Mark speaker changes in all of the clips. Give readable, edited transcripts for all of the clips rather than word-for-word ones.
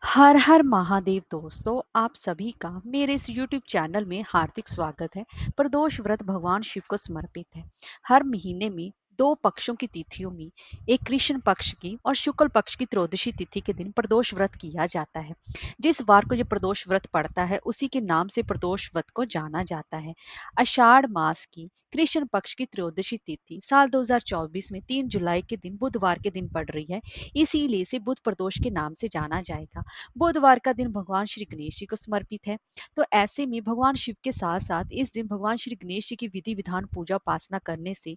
Speaker 1: हर हर महादेव दोस्तों, आप सभी का मेरे इस YouTube चैनल में हार्दिक स्वागत है। प्रदोष व्रत भगवान शिव को समर्पित है। हर महीने में दो पक्षों की तिथियों में एक कृष्ण पक्ष की और शुक्ल पक्ष की त्रयोदशी तिथि के दिन प्रदोष व्रत किया जाता है। जिस वार को ये प्रदोष व्रत पड़ता है उसी के नाम से प्रदोष व्रत को जाना जाता है। आषाढ़ मास की कृष्ण पक्ष की त्रयोदशी तिथि साल 2024 में 3 जुलाई के दिन बुधवार के दिन पड़ रही है। इसीलिए इसे बुध प्रदोष के नाम से जाना जाएगा। बुधवार का दिन भगवान श्री गणेश जी को समर्पित है। तो ऐसे में भगवान शिव के साथ साथ इस दिन भगवान श्री गणेश जी की विधि विधान पूजा उपासना करने से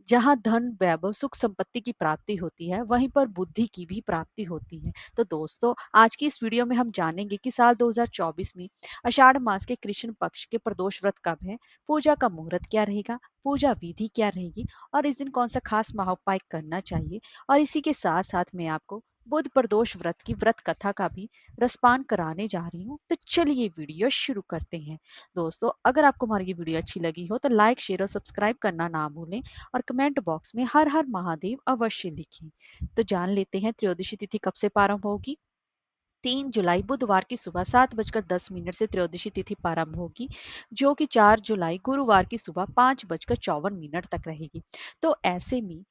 Speaker 1: जहां धन वैभव सुख संपत्ति की प्राप्ति होती है, वहीं पर बुद्धि की भी प्राप्ति होती है। तो दोस्तों, आज की इस वीडियो में हम जानेंगे कि साल 2024 में आषाढ़ मास के कृष्ण पक्ष के प्रदोष व्रत कब है, पूजा का मुहूर्त क्या रहेगा, पूजा विधि क्या रहेगी और इस दिन कौन सा खास महाउपाय करना चाहिए। और इसी के साथ साथ मैं आपको बुध प्रदोष व्रत की व्रत कथा का भी रसपान कराने जा रही हूँ। तो चलिए वीडियो शुरू करते हैं। दोस्तों, अगर आपको हमारी ये वीडियो अच्छी लगी हो तो लाइक शेयर और सब्सक्राइब करना ना भूलें और कमेंट बॉक्स में हर हर महादेव अवश्य लिखें। तो जान लेते हैं त्रयोदशी तिथि कब से प्रारंभ होगी। 3 जुलाई बुधवार की सुबह 7:10 से त्रयोदशी तिथि प्रारंभ होगी, जो कि 4 जुलाई गुरुवार की सुबह 5:54 तक रहेगी। तो ऐसे में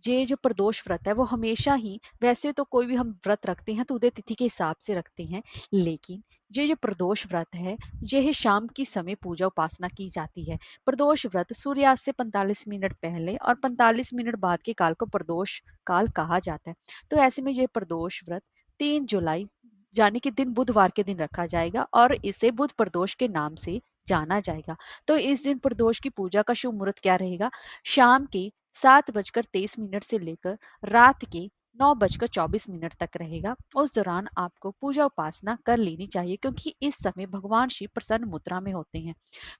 Speaker 1: ये जो प्रदोष व्रत है वो हमेशा ही, वैसे तो कोई भी हम व्रत रखते हैं तो उदय तिथि के हिसाब से रखते हैं, लेकिन ये जो प्रदोष व्रत है यह शाम की समय पूजा उपासना की जाती है। प्रदोष व्रत सूर्यास्त से 45 मिनट पहले और 45 मिनट बाद के काल को प्रदोष काल कहा जाता है। तो ऐसे में यह प्रदोष व्रत 3 जुलाई यानी कि दिन बुधवार के दिन रखा जाएगा और इसे बुध प्रदोष के नाम से जाना जाएगा। तो इस दिन प्रदोष की पूजा का शुभ मुहूर्त क्या रहेगा? शाम के 7:23 से लेकर रात के 9:24 तक रहेगा। उस दौरान आपको पूजा उपासना कर लेनी चाहिए, क्योंकि इस समय भगवान शिव प्रसन्न मुद्रा में होते हैं।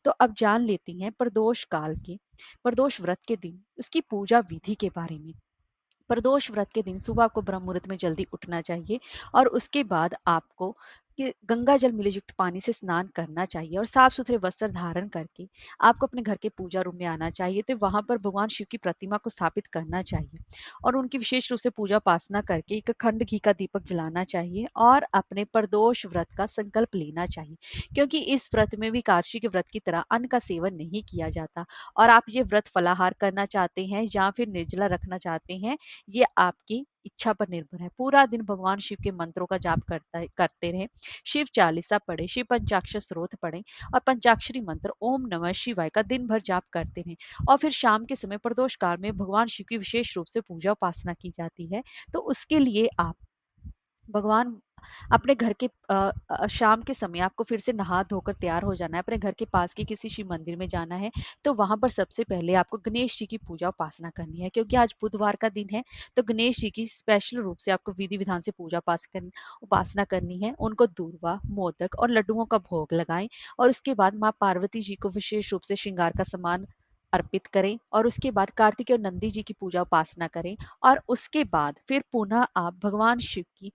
Speaker 1: तो अब जान लेते हैं प्रदोष काल के प्रदोष व्रत के दिन उसकी पूजा विधि के बारे में। प्रदोष व्रत के दिन सुबह आपको ब्रह्म मुहूर्त में जल्दी उठना चाहिए और उसके बाद आपको गंगा जल मिले युक्त पानी से स्नान करना चाहिए और साफ सुथरे वस्त्र धारण करके आपको अपने घर के पूजा रूम में आना चाहिए। तो वहां पर भगवान शिव की प्रतिमा को स्थापित करना चाहिए और उनकी विशेष रूप से पूजा उपासना करके एक खंड घी का दीपक जलाना चाहिए और अपने प्रदोष व्रत का संकल्प लेना चाहिए, क्योंकि इस व्रत में भी कार्तिक के व्रत की तरह अन्न का सेवन नहीं किया जाता। और आप ये व्रत फलाहार करना चाहते हैं या फिर निर्जला रखना चाहते हैं, ये आपकी इच्छा पर निर्भर है। पूरा दिन भगवान शिव के मंत्रों का जाप करते रहे, शिव चालीसा पढ़े, शिव पंचाक्षर स्रोत पढ़े और पंचाक्षरी मंत्र ओम नमः शिवाय का दिन भर जाप करते रहे। और फिर शाम के समय प्रदोष काल में भगवान शिव की विशेष रूप से पूजा उपासना की जाती है। तो उसके लिए आप भगवान अपने घर के शाम के समय आपको फिर से नहा धोकर तैयार हो जाना है, अपने घर के पास के किसी शिव मंदिर में जाना है। तो वहां पर सबसे पहले आपको गणेश जी की पूजा उपासना करनी है, क्योंकि आज बुधवार का दिन है। तो गणेश जी की स्पेशल रूप से आपको विधि विधान से पूजा उपासना करनी है। उनको दूर्वा मोदक और लड्डुओं का भोग लगाएं और उसके बाद माँ पार्वती जी को विशेष रूप से श्रृंगार का सामान अर्पित करें और उसके बाद कार्तिक और नंदी जी की पूजा उपासना करें। और उसके बाद फिर पुनः आप भगवान शिव की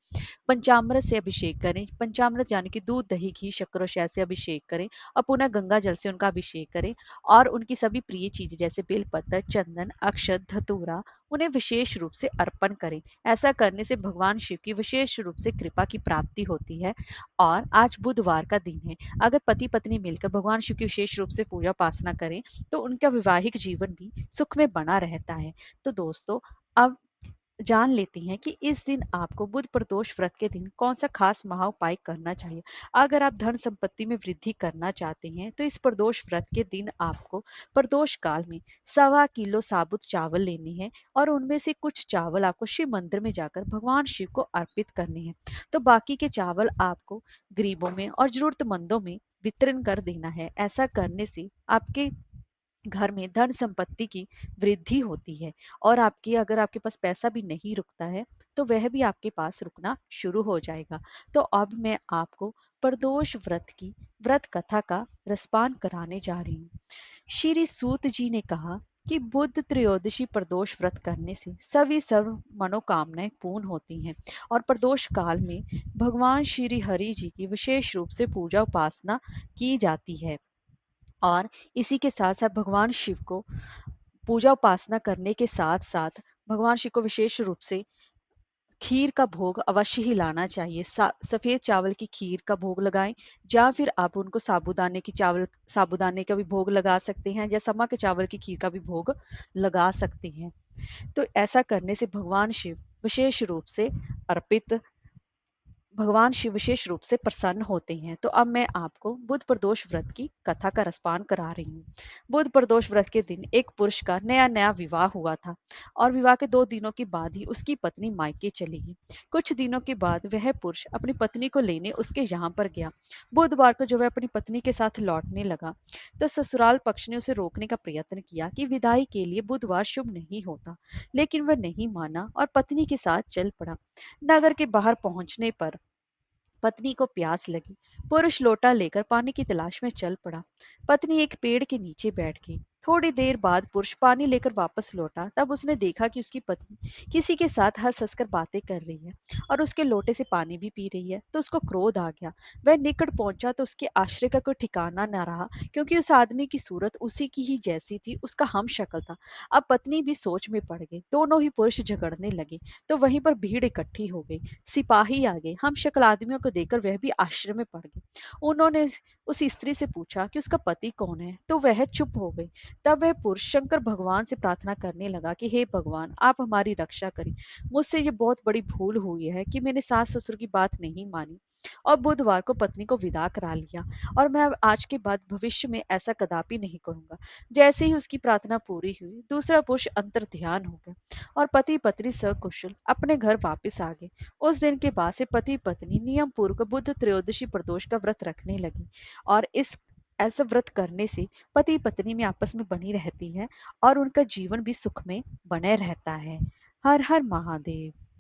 Speaker 1: पंचामृत से अभिषेक करें। पंचामृत यानी कि दूध दही घी शक्कर और शहद से अभिषेक करें और पुनः गंगा जल से उनका अभिषेक करें और उनकी सभी प्रिय चीजें जैसे बेलपत्र चंदन अक्षत धतूरा उन्हें विशेष रूप से अर्पण करें। ऐसा करने से भगवान शिव की विशेष रूप से कृपा की प्राप्ति होती है। और आज बुधवार का दिन है, अगर पति पत्नी मिलकर भगवान शिव की विशेष रूप से पूजा उपासना करें तो उनका वैवाहिक जीवन भी सुख में बना रहता है। तो दोस्तों, अब जान लेते हैं कि इस दिन आपको बुध प्रदोष व्रत के दिन कौन सा खास महाउपाय करना चाहिए। अगर आप धन संपत्ति में वृद्धि करना चाहते हैं तो इस प्रदोष व्रत के दिन आपको प्रदोष काल में 1.25 किलो साबुत चावल लेने हैं और उनमें से कुछ चावल आपको शिव मंदिर में जाकर भगवान शिव को अर्पित करने हैं। तो बाकी के चावल आपको गरीबों में और जरूरतमंदों में वितरण कर देना है। ऐसा करने से आपके घर में धन संपत्ति की वृद्धि होती है और आपकी अगर आपके पास पैसा भी नहीं रुकता है तो वह भी आपके पास रुकना शुरू हो जाएगा। तो अब मैं आपको प्रदोष व्रत की व्रत कथा का रसपान कराने जा रही हूँ। श्री सूत जी ने कहा कि बुद्ध त्रयोदशी प्रदोष व्रत करने से सभी सर्व मनोकामनाएं पूर्ण होती हैं और प्रदोष काल में भगवान श्री हरि जी की विशेष रूप से पूजा उपासना की जाती है। और इसी के साथ साथ भगवान शिव को पूजा उपासना करने के साथ साथ भगवान शिव को विशेष रूप से खीर का भोग अवश्य ही लाना चाहिए। सफेद चावल की खीर का भोग लगाएं, या फिर आप उनको साबूदाने का भी भोग लगा सकते हैं, या समा के चावल की खीर का भी भोग लगा सकते हैं। तो ऐसा करने से अर्पित भगवान शिव विशेष रूप से प्रसन्न होते हैं। तो अब मैं आपको बुध प्रदोष व्रत की कथा का रसपान करा रही हूँ। बुध प्रदोष व्रत के दिन एक पुरुष का नया नया विवाह हुआ था, और विवाह के 2 दिनों के बाद ही उसकी पत्नी मायके चली गई। कुछ दिनों के बाद वह पुरुष अपनी पत्नी को लेने उसके यहाँ पर गया। बुधवार को जब वह अपनी पत्नी के साथ लौटने लगा, तो ससुराल पक्ष ने उसे रोकने का प्रयत्न किया कि विदाई के लिए बुधवार शुभ नहीं होता, लेकिन वह नहीं माना और पत्नी के साथ चल पड़ा। नगर के बाहर पहुंचने पर पत्नी को प्यास लगी। पुरुष लोटा लेकर पानी की तलाश में चल पड़ा। पत्नी एक पेड़ के नीचे बैठ गई। थोड़ी देर बाद पुरुष पानी लेकर वापस लौटा। तब उसने देखा कि उसकी पत्नी किसी के साथ हंस हंसकर बातें कर रही है और उसके लोटे से पानी भी पी रही है। तो उसको क्रोध आ गया। वह निकट पहुंचा तो उसके आश्रय का कोई ठिकाना न रहा, क्योंकि उस आदमी की सूरत उसी की ही जैसी थी, उसका हम शक्ल था। अब पत्नी भी सोच में पड़ गई। दोनों ही पुरुष झगड़ने लगे, तो वहीं पर भीड़ इकट्ठी हो गई। सिपाही आ गए। हम शक्ल आदमियों को देखकर वह भी आश्चर्य में पड़ गए। उन्होंने उस स्त्री से पूछा कि उसका पति कौन है, तो वह चुप हो गई। तब वह पुरुष शंकर भगवान से प्रार्थना करने लगा कि हे भगवान, आप हमारी रक्षा करें। मुझसे ये बहुत बड़ी भूल हुई है कि मैंने सास ससुर की बात नहीं मानी और बुधवार को पत्नी को विदा करा लिया, और मैं अब आज के बाद भविष्य में ऐसा कदापि नहीं करूंगा। जैसे ही उसकी प्रार्थना पूरी हुई, दूसरा पुरुष अंतर ध्यान हो गया और पति पत्नी सकुशल अपने घर वापस आ गए। उस दिन के बाद से पति पत्नी नियम पूर्वक बुद्ध त्रयोदशी प्रदोष का व्रत रखने लगी, और इस ऐसा व्रत करने से पति पत्नी में आपस में बनी रहती है और उनका जीवन भी सुख में बने रहता है। हर हर महादेव।